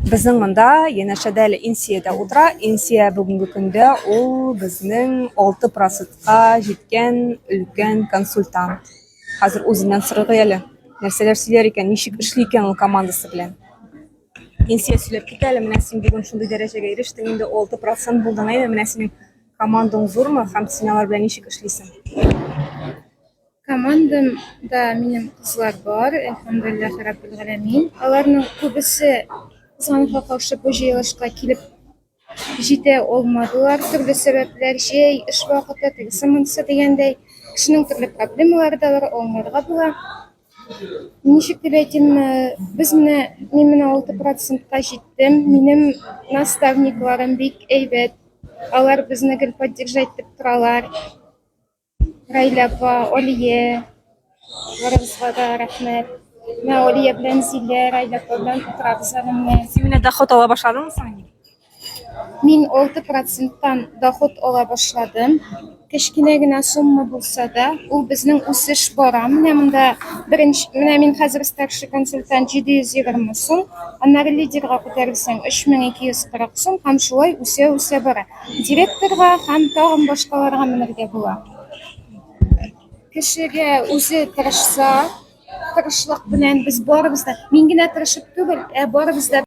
Біздің мында янәшәдә әле Инсиядә утыра. Инсия бүгенге көндә ул безнең 6%-ка җиткән өлкән консультант. Хәзер үзеннән сорыйк әле. Нәрсәләр сөйләр икән, ничек эшли икән ул командасы белән. Инсия сөйләп кит әле, менә син бүген шундый дәрәҗәгә ирештең, инде 6% булдың әйе, менә синең командаң зурмы һәм син алар белән ничек эшлисең? Командамда минем кызлар бар, әлхәмдүлилләһи раббил галәмин. Аларның күбесе кызганычка каршы бу җыелышка килеп җитә алмадылар. Төрле сәбәпләр, җәй, эш вакыты, тегесе монысы дигәндәй, кешенең төрле проблемалары да бар, аңларга була. Ничек дип әйтим, мин менә 6%-ка җиттем. Минем наставникларым бик әйбәт. Алар безне гел поддержать итеп торалар. Райля апа, Алия, барыгызга да рәхмәт. Менә Алия белән Зилә, Райля апа белән утырабыз әле менә. Син менә доход ала башладыңмы соң инде? Мин 6%-тан доход ала башладым. Кечкенә генә сумма булса да, ул безнең үсеш бара. Менә монда менә мин хәзер старший консультант 720 сум, аннары лидерга күтәрелсәң 3240 сум, һәм шулай үсә бара. Директорга һәм тагын башкаларга менергә була. Кешегә үзе тырышса, тырышлык белән без барыбыз да, мин генә тырышып түгел, барыбыз да